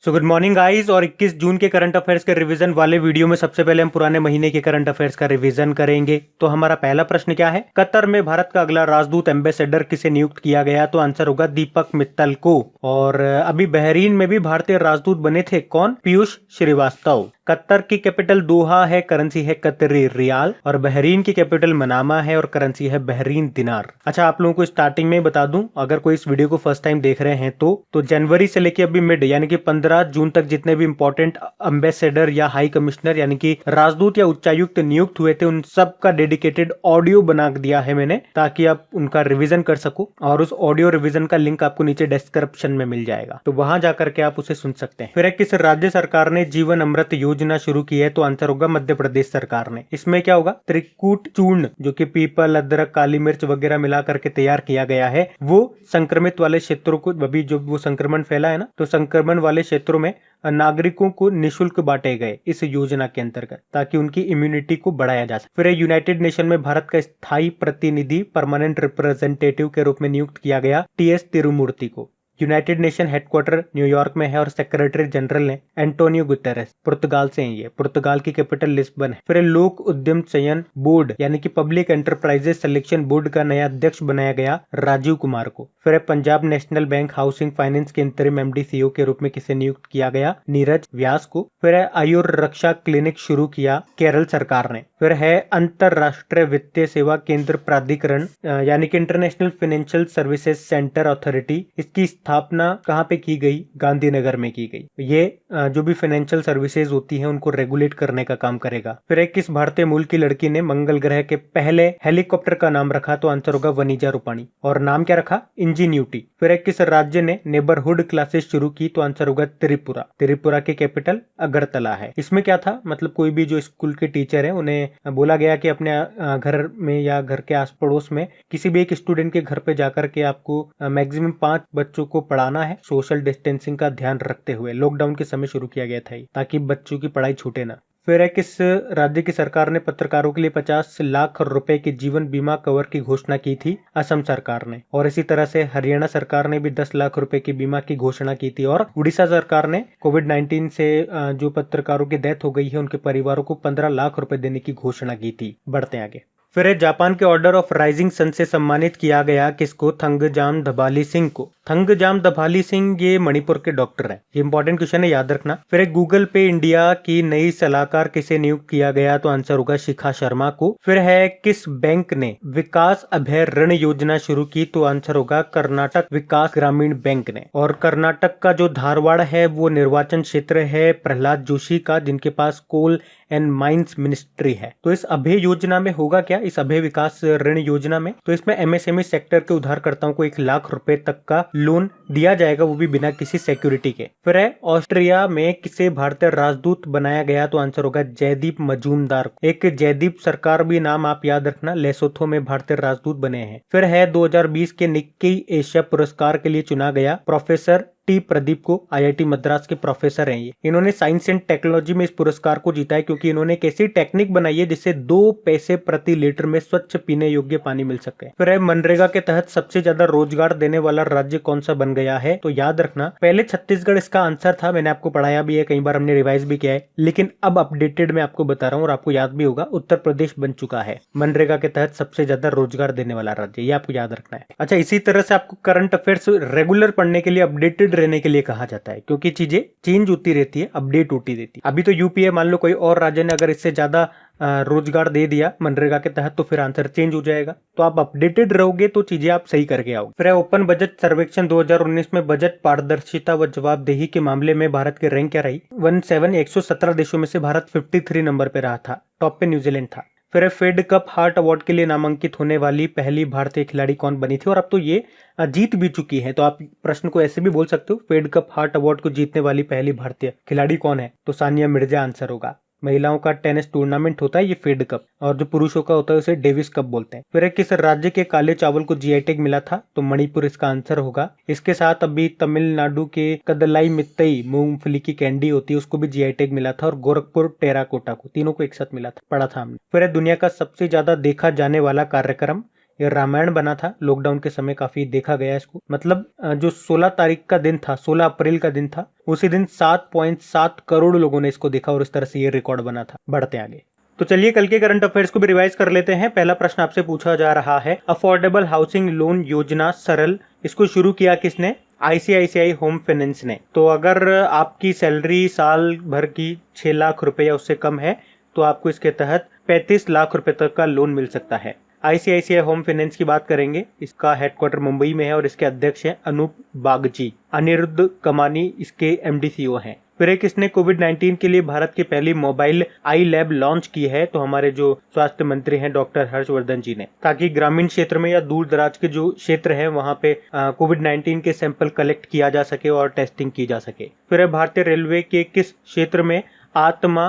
So good morning guys. और 21 जून के current affairs के रिवीजन वाले वीडियो में सबसे पहले हम पुराने महीने के करंट अफेयर्स का रिवीजन करेंगे। तो हमारा पहला प्रश्न क्या है, कतर में भारत का अगला राजदूत एम्बेसडर किसे नियुक्त किया गया? तो आंसर होगा दीपक मित्तल को। और अभी बहरीन में भी भारतीय राजदूत बने थे, कौन? पीयूष श्रीवास्तव। कतर की कैपिटल दोहा है, करेंसी है कतरी रियाल। और बहरीन की कैपिटल मनामा है और करेंसी है बहरीन दिनार। अच्छा, आप लोगों को स्टार्टिंग में बता दूं, अगर कोई इस वीडियो को फर्स्ट टाइम देख रहे हैं तो जनवरी से लेके अभी मिड यानी कि 15 जून तक जितने भी इंपॉर्टेंट एम्बेसडर या हाई कमिश्नर यानी कि राजदूत या उच्चायुक्त नियुक्त हुए थे, उन सब का डेडिकेटेड ऑडियो बना दिया है मैंने, ताकि आप उनका रिवीजन कर सको। और उस ऑडियो रिवीजन का लिंक आपको नीचे डिस्क्रिप्शन में मिल जाएगा, तो वहां जाकर के आप उसे सुन सकते हैं। फिर किस राज्य सरकार ने जीवन अमृत योजना शुरू की है? तो आंसर होगा मध्य प्रदेश सरकार ने। इसमें क्या होगा, त्रिकूट चूर्ण जो कि पीपल, अदरक, काली मिर्च वगैरह मिला करके तैयार किया गया है, वो संक्रमित वाले क्षेत्रों को, अभी जो वो संक्रमण फैला है ना, तो संक्रमण वाले क्षेत्रों में नागरिकों को निशुल्क बांटे गए इस योजना के अंतर्गत, ताकि उनकी इम्यूनिटी को बढ़ाया जा सके। फिर यूनाइटेड नेशन में भारत का स्थायी प्रतिनिधि परमानेंट रिप्रेजेंटेटिव के रूप में नियुक्त किया गया टीएस तिरुमूर्ति को। यूनाइटेड नेशन हेडक्वार्टर न्यूयॉर्क में है और सेक्रेटरी जनरल ने एंटोनियो गुतेरेस, पुर्तगाल से हैं ये। पुर्तगाल की कैपिटल लिस्बन है। फिर लोक उद्यम चयन बोर्ड यानी कि पब्लिक एंटरप्राइजेस सिलेक्शन बोर्ड का नया अध्यक्ष बनाया गया राजीव कुमार को। फिर Punjab national bank housing finance के इंतरिम एमडी सीईओ के रूप में किसे नियुक्त किया गया? नीरज व्यास को। फिर आयुर रक्षा क्लिनिक शुरू किया केरल सरकार ने। फिर है अंतरराष्ट्रीय वित्तीय सेवा केंद्र प्राधिकरण यानी कि international financial services centre authority, इसकी स्थापना कहाँ पे की गई? गांधीनगर में की गई। ये जो भी फाइनेंशियल सर्विसेज होती हैं उनको रेगुलेट करने का काम करेगा। फिर किस भारतीय मूल की लड़की ने मंगल ग्रह के पहले हेलीकॉप्टर का नाम रखा? तो आंसर होगा वनीजा रूपाणी। और नाम क्या रखा? इंजीन्यूटी। फिर किस राज्य ने नेबरहुड क्लासेस शुरू की? तो आंसर होगा त्रिपुरा। त्रिपुरा की कैपिटल अगरतला है। इसमें क्या था, मतलब कोई भी जो स्कूल के टीचर है उन्हें बोला गया कि अपने घर में या घर के आस पड़ोस में किसी भी एक स्टूडेंट के घर पे जाकर के आपको मैक्सिमम 5 बच्चों को पढ़ाना है, सोशल डिस्टेंसिंग का ध्यान रखते हुए। लॉकडाउन के समय शुरू किया गया था ताकि बच्चों की पढ़ाई छूटे ना। फिर किस राज्य की सरकार ने पत्रकारों के लिए 50 लाख रुपए के जीवन बीमा कवर की घोषणा की थी? असम सरकार ने। और इसी तरह से हरियाणा सरकार ने भी 10 लाख रुपए की बीमा की घोषणा की थी। और उड़ीसा सरकार ने कोविड-19 से जो पत्रकारों की डेथ हो गई है उनके परिवारों को 15 लाख रुपए देने की घोषणा की थी। बढ़ते आगे। फिर जापान के ऑर्डर ऑफ राइजिंग सन से सम्मानित किया गया किसको? थंगजाम दभाली सिंह को। थंगजाम दभाली सिंह ये मणिपुर के डॉक्टर हैं। ये इंपॉर्टेंट क्वेश्चन है, याद रखना। फिर गूगल पे इंडिया की नई सलाहकार किसे नियुक्त किया गया? तो आंसर होगा शिखा शर्मा को। फिर है किस बैंक ने विकास अभय ऋण योजना शुरू की? तो आंसर होगा कर्नाटक विकास ग्रामीण बैंक ने। और कर्नाटक का जो धारवाड़ है वो निर्वाचन क्षेत्र है प्रहलाद जोशी का, जिनके पास कोल एंड माइंस मिनिस्ट्री है। तो इस अभय योजना में होगा क्या, इस अभय विकास ऋण योजना में? तो इसमें एमएसएमई सेक्टर के उधारकर्ताओं को 1 लाख रुपए तक का लोन दिया जाएगा, वो भी बिना किसी सिक्योरिटी के। फिर है ऑस्ट्रिया में किसे भारतीय राजदूत बनाया गया? तो आंसर होगा जयदीप मजूमदार। एक जयदीप सरकार भी नाम आप याद रखना, लेसोथो में भारतीय राजदूत बने हैं। फिर है 2020 के निक्की एशिया पुरस्कार के लिए चुना गया प्रोफेसर टी प्रदीप को। आईआईटी मद्रास के प्रोफेसर हैं ये। इन्होंने साइंस एंड टेक्नोलॉजी में इस पुरस्कार को जीता है क्योंकि इन्होंने एक ऐसी टेक्निक बनाई है जिससे 2 पैसे प्रति लीटर में स्वच्छ पीने योग्य पानी मिल सके। फिर मनरेगा के तहत सबसे ज्यादा रोजगार देने वाला राज्य कौन सा बन गया है? तो याद रखना, पहले छत्तीसगढ़ इसका आंसर था, मैंने आपको पढ़ाया भी है, कई बार हमने रिवाइज भी किया है, लेकिन अब अपडेटेड में आपको बता रहा हूँ और आपको याद भी होगा, उत्तर प्रदेश बन चुका है मनरेगा के तहत सबसे ज्यादा रोजगार देने वाला राज्य। ये आपको याद रखना है। अच्छा, इसी तरह से आपको करंट अफेयर्स रेगुलर पढ़ने के लिए, अपडेटेड रहने के लिए कहा जाता है, क्योंकि चीजें चेंज होती रहती है, अपडेट होती रहती है। अभी तो यूपी है, मान लो कोई और राज्य ने अगर इससे ज्यादा रोजगार दे दिया मनरेगा के तहत तो फिर आंसर चेंज हो जाएगा। तो आप अपडेटेड रहोगे तो चीजें आप सही करके आओगे। फिर ओपन बजट सर्वेक्षण 2019 में बजट पारदर्शिता व जवाबदेही के मामले में भारत की रैंक क्या रही? 117 देशों में से भारत 53 नंबर पे रहा था। टॉप पे न्यूजीलैंड था। फिर फेड कप हार्ट अवार्ड के लिए नामांकित होने वाली पहली भारतीय खिलाड़ी कौन बनी थी? और अब तो ये जीत भी चुकी है, तो आप प्रश्न को ऐसे भी बोल सकते हो, फेड कप हार्ट अवार्ड को जीतने वाली पहली भारतीय खिलाड़ी कौन है? तो सानिया मिर्जा आंसर होगा। महिलाओं का टेनिस टूर्नामेंट होता है ये फेड कप, और जो पुरुषों का होता है उसे डेविस कप बोलते हैं। फिर किस राज्य के काले चावल को जीआई टैग मिला था? तो मणिपुर इसका आंसर होगा। इसके साथ अभी तमिलनाडु के कदलाई मित्तई मूंगफली की कैंडी होती है, उसको भी जीआई टैग मिला था। और गोरखपुर टेराकोटा को, तीनों को एक साथ मिला था, पढ़ा था हमने। फिर दुनिया का सबसे ज्यादा देखा जाने वाला कार्यक्रम ये रामायण बना था, लॉकडाउन के समय काफी देखा गया इसको। मतलब जो 16 तारीख का दिन था, 16 अप्रैल का दिन था, उसी दिन 7.7 करोड़ लोगों ने इसको देखा और इस तरह से ये रिकॉर्ड बना था। बढ़ते आगे। तो चलिए कल के करंट अफेयर्स को भी रिवाइज कर लेते हैं। पहला प्रश्न आपसे पूछा जा रहा है, अफोर्डेबल हाउसिंग लोन योजना सरल, इसको शुरू किया किसने? आईसीआईसीआई होम फाइनेंस ने। तो अगर आपकी सैलरी साल भर की 6 लाख रुपए या उससे कम है तो आपको इसके तहत 35 लाख रुपए तक का लोन मिल सकता है। आईसीआईसीआई होम फाइनेंस की बात करेंगे, इसका हेडक्वार्टर मुंबई में है और इसके अध्यक्ष हैं अनूप बागची। अनिरुद्ध कमानी इसके एमडी/सीईओ हैं। फिर एक इसने कोविड-19 के लिए भारत की पहली मोबाइल आई लैब लॉन्च की है, तो हमारे जो स्वास्थ्य मंत्री हैं डॉक्टर हर्षवर्धन जी ने, ताकि ग्रामीण क्षेत्र में या दूर दराज के जो क्षेत्र है वहां पे कोविड-19 के सैंपल कलेक्ट किया जा सके और टेस्टिंग की जा सके। फिर भारतीय रेलवे के किस क्षेत्र में आत्मा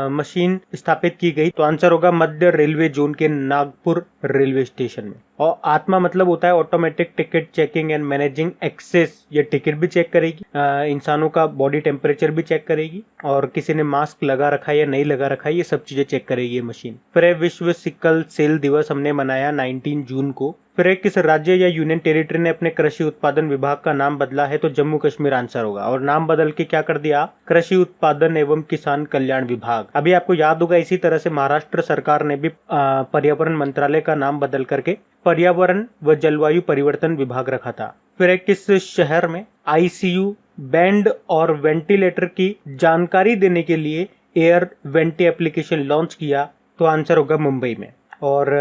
मशीन स्थापित की गई? तो आंसर होगा मध्य रेलवे जोन के नागपुर रेलवे स्टेशन में। और आत्मा मतलब होता है automatic ticket checking and managing access. ये टिकट भी चेक करेगी, इंसानों का बॉडी टेम्परेचर भी चेक करेगी, और किसी ने मास्क लगा रखा है या नहीं लगा रखा है ये सब चीजें चेक करेगी ये मशीन। फिर विश्व सिकल सेल दिवस हमने मनाया 19 जून को। फिर किस राज्य या यूनियन टेरिटरी ने अपने कृषि उत्पादन विभाग का नाम बदला है? तो जम्मू कश्मीर आंसर होगा। और नाम बदल के क्या कर दिया? कृषि उत्पादन एवं किसान कल्याण विभाग। अभी आपको याद होगा इसी तरह से महाराष्ट्र सरकार ने भी पर्यावरण मंत्रालय का नाम बदल करके पर्यावरण व जलवायु परिवर्तन विभाग रखा था। फिर किस शहर में आईसीयू बेड और वेंटिलेटर की जानकारी देने के लिए एयर वेंटी एप्लीकेशन लॉन्च किया? तो आंसर होगा मुंबई में। और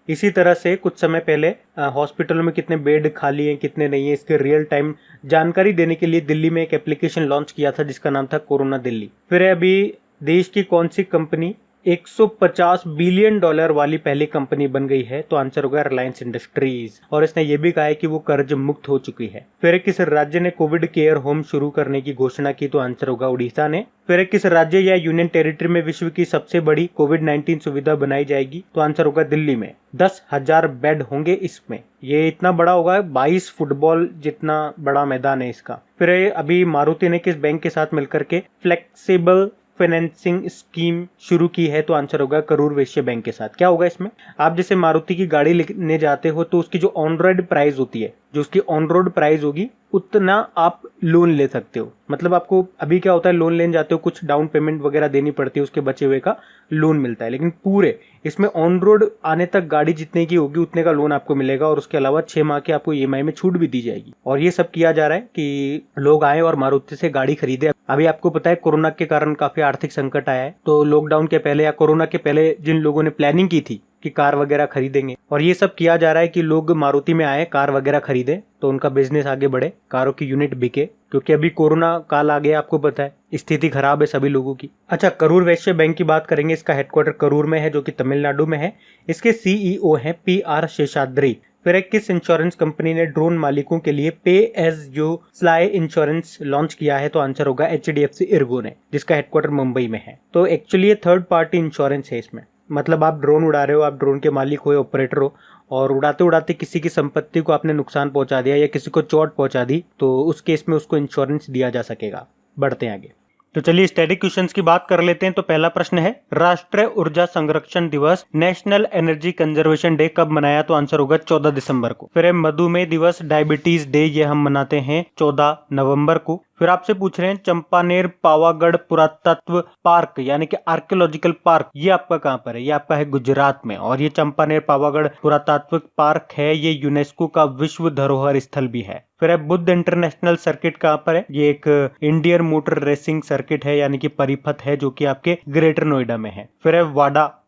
इसी तरह से कुछ समय पहले हॉस्पिटलों में कितने बेड खाली हैं कितने नहीं है इसके रियल टाइम जानकारी देने के लिए दिल्ली में एक एप्लीकेशन लॉन्च किया था जिसका नाम था कोरोना दिल्ली। फिर अभी देश की कौन सी कंपनी 150 बिलियन डॉलर वाली पहली कंपनी बन गई है? तो आंसर होगा रिलायंस इंडस्ट्रीज। और इसने ये भी कहा है कि वो कर्ज मुक्त हो चुकी है। फिर किस राज्य ने कोविड केयर होम शुरू करने की घोषणा की? तो आंसर होगा उड़ीसा ने। फिर किस राज्य या यूनियन टेरिटरी में विश्व की सबसे बड़ी कोविड-19 सुविधा बनाई जाएगी? तो आंसर होगा दिल्ली में। 10,000 बेड होंगे इसमें। ये इतना बड़ा होगा, 22 फुटबॉल जितना बड़ा मैदान है इसका। फिर अभी मारुति ने किस बैंक के साथ मिलकर के फ्लेक्सिबल फाइनेंसिंग स्कीम शुरू की है? तो आंसर होगा करूर वैश्य बैंक के साथ। क्या होगा इसमें? आप जैसे मारुति की गाड़ी लेने जाते हो तो उसकी जो ऑन रोड प्राइस होती है, जो उसकी ऑन रोड प्राइस होगी उतना आप लोन ले सकते हो। मतलब आपको अभी क्या होता है, लोन लेने जाते हो कुछ डाउन पेमेंट वगैरह देनी पड़ती है, उसके बचे हुए का लोन मिलता है। लेकिन पूरे इसमें ऑन रोड आने तक गाड़ी जितने की होगी उतने का लोन आपको मिलेगा और उसके अलावा 6 माह की आपको ईएमआई में छूट भी दी जाएगी। और ये सब किया जा रहा है कि लोग आए और मारुति से गाड़ी खरीदे। अभी आपको पता है कोरोना के कारण काफी आर्थिक संकट आया है, तो लॉकडाउन के पहले या कोरोना के पहले जिन लोगों ने प्लानिंग की थी कि कार वगैरह खरीदेंगे, और ये सब किया जा रहा है कि लोग मारुति में आए, कार वगैरह खरीदे तो उनका बिजनेस आगे बढ़े, कारों की यूनिट बिके, क्योंकि अभी कोरोना काल आ गया, आपको पता है स्थिति खराब है सभी लोगों की। अच्छा, करूर वैश्य बैंक की बात करेंगे। इसका हेडक्वार्टर करूर में है जो कि तमिलनाडु में है। इसके सीईओ हैं पीआर शेषाद्री। फिर किस इंश्योरेंस कंपनी ने ड्रोन मालिकों के लिए pay as you fly insurance launch किया है? तो आंसर होगा एचडीएफसी इर्गो ने, जिसका हेडक्वार्टर मुंबई में है। तो एक्चुअली ये थर्ड पार्टी इंश्योरेंस है इसमें। मतलब आप ड्रोन उड़ा रहे हो, आप ड्रोन के मालिक हो, ऑपरेटर हो, और उड़ाते उड़ाते किसी की संपत्ति को आपने नुकसान पहुंचा दिया या किसी को चोट पहुंचा दी, तो उस केस में उसको इंश्योरेंस दिया जा सकेगा। बढ़ते हैं आगे। तो चलिए स्टैटिक क्वेश्चंस की बात कर लेते हैं। तो पहला प्रश्न है, राष्ट्रीय ऊर्जा संरक्षण दिवस नेशनल एनर्जी कंजर्वेशन डे कब मनाया? तो आंसर होगा 14 दिसंबर को। फिर मधुमेह दिवस डायबिटीज डे, ये हम मनाते हैं 14 नवंबर को। फिर आपसे पूछ रहे हैं चंपानेर पावागढ़ पुरातत्व पार्क यानी कि आर्कियोलॉजिकल पार्क, ये आपका कहाँ पर है? ये आपका है गुजरात में। और ये चंपानेर पावागढ़ पुरातत्व पार्क है, ये यूनेस्को का विश्व धरोहर स्थल भी है। फिर बुद्ध इंटरनेशनल सर्किट कहाँ पर है? ये एक इंडियन मोटर रेसिंग सर्किट है यानी कि परिपथ है जो कि आपके ग्रेटर नोएडा में है। फिर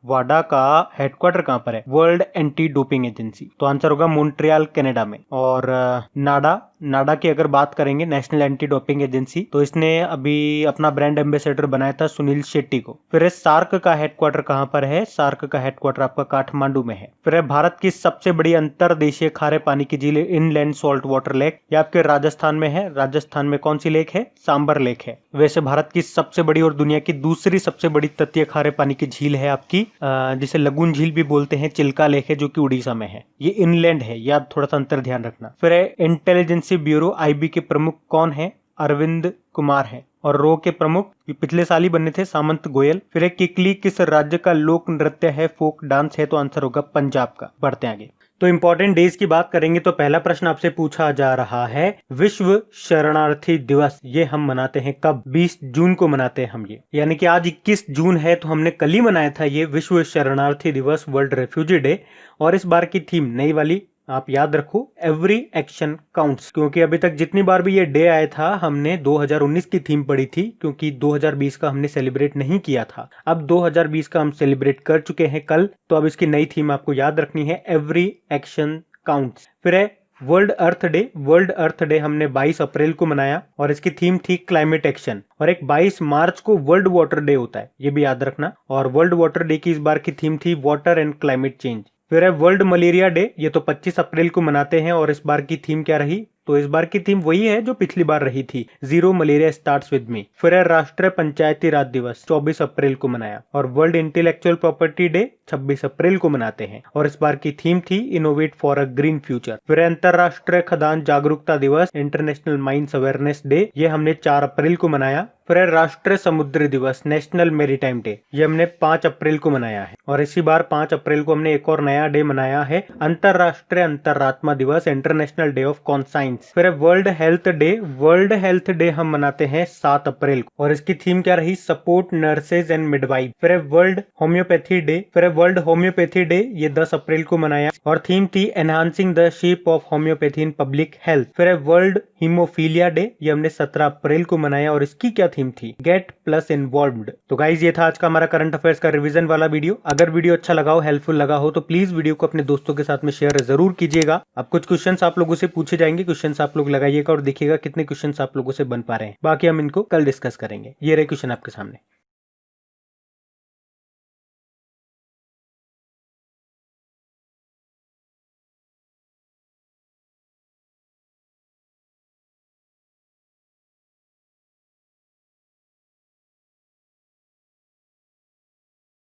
वाडा का हेडक्वार्टर कहाँ पर है? World anti doping agency. तो आंसर होगा मॉन्ट्रियल कनाडा में। और नाडा की अगर बात करेंगे, नेशनल एंटी डोपिंग एजेंसी, तो इसने अभी अपना ब्रांड एम्बेसडर बनाया था सुनील शेट्टी को। फिर सार्क का हेडक्वार्टर कहाँ पर है? सार्क का हेडक्वार्टर आपका काठमांडू में है। फिर भारत की सबसे बड़ी अंतरदेशीय खारे पानी की झील इनलैंड सॉल्ट वाटर लेक, ये आपके राजस्थान में है। राजस्थान में कौन सी लेक है? सांबर लेक है। वैसे भारत की सबसे बड़ी और दुनिया की दूसरी सबसे बड़ी तटीय खारे पानी की झील है आपकी, जिसे लगून झील भी बोलते हैं, चिल्का लेक है जो कि उड़ीसा में है। ये इनलैंड है, ये आप थोड़ा सा अंतर ध्यान रखना। फिर इंटेलिजेंस ब्यूरो आईबी के प्रमुख कौन है? अरविंद कुमार है। और रो के प्रमुख पिछले साल ही बने थे, सामंत गोयल। फिर किकली किस राज्य का लोक नृत्य है, फोक डांस है? तो आंसर होगा पंजाब का। बढ़ते आगे। तो इम्पोर्टेंट डेज की बात करेंगे तो पहला प्रश्न आपसे पूछा जा रहा है विश्व शरणार्थी दिवस ये हम मनाते हैं कब? 20 जून को मनाते हैं हम ये, यानी कि आज 21 जून है तो हमने कल ही मनाया था ये विश्व शरणार्थी दिवस, वर्ल्ड रेफ्यूजी डे। और इस बार की थीम नई वाली आप याद रखो, एवरी एक्शन काउंट्स, क्योंकि अभी तक जितनी बार भी ये डे आया था हमने 2019 की थीम पढ़ी थी, क्योंकि 2020 का हमने सेलिब्रेट नहीं किया था। अब 2020 का हम सेलिब्रेट कर चुके हैं कल, तो अब इसकी नई थीम आपको याद रखनी है, एवरी एक्शन काउंट्स। फिर है वर्ल्ड अर्थ डे। वर्ल्ड अर्थ डे हमने 22 अप्रैल को मनाया और इसकी थीम थी क्लाइमेट एक्शन। और एक 22 मार्च को वर्ल्ड वाटर डे होता है, ये भी याद रखना। और वर्ल्ड वाटर डे की इस बार की थीम थी वाटर एंड क्लाइमेट चेंज। फिर है वर्ल्ड मलेरिया डे, ये तो 25 अप्रैल को मनाते हैं और इस बार की थीम क्या रही? तो इस बार की थीम वही है जो पिछली बार रही थी, zero malaria starts with me. फिर है राष्ट्रीय पंचायती राज दिवस, 24 अप्रैल को मनाया। और वर्ल्ड इंटेलेक्चुअल प्रॉपर्टी डे 26 अप्रैल को मनाते हैं और इस बार की थीम थी innovate for a green future. फिर अंतरराष्ट्रीय खदान जागरूकता दिवस, इंटरनेशनल माइंस अवेयरनेस डे, ये हमने 4 अप्रैल को मनाया। फिर राष्ट्रीय समुद्री दिवस, नेशनल मेरीटाइम डे, ये हमने 5 अप्रैल को मनाया है। और इसी बार 5 अप्रैल को हमने एक और नया डे मनाया है, अंतरराष्ट्रीय अंतरात्मा दिवस, इंटरनेशनल डे ऑफ कॉन्साइंस। फिर world health day. World health day हम मनाते हैं 7 अप्रैल को और इसकी थीम क्या रही? Support nurses and midwife. फिर वर्ल्ड होम्योपैथी डे। फिर वर्ल्ड होम्योपैथी डे, ये 10 अप्रैल को मनाया और थीम थी enhancing the shape of homeopathy in public health. फिर वर्ल्ड हीमोफीलिया डे, ये हमने 17 अप्रैल को मनाया और इसकी क्या थीम थी? Gate plus involved. तो गाइज ये था आज का हमारा करंट अफेयर्स का रिवीजन वाला वीडियो। अगर वीडियो अच्छा लगा हो, हेल्पफुल लगा हो, तो प्लीज वीडियो को अपने दोस्तों के साथ में शेयर जरूर कीजिएगा। अब कुछ क्वेश्चंस आप लोगों से पूछे जाएंगे, क्वेश्चंस आप लोग लगाइएगा और देखिएगा कितने क्वेश्चंस आप लोगों से बन पा रहे हैं। बाकी हम इनको कल डिस्कस करेंगे। ये रहे क्वेश्चन आपके सामने।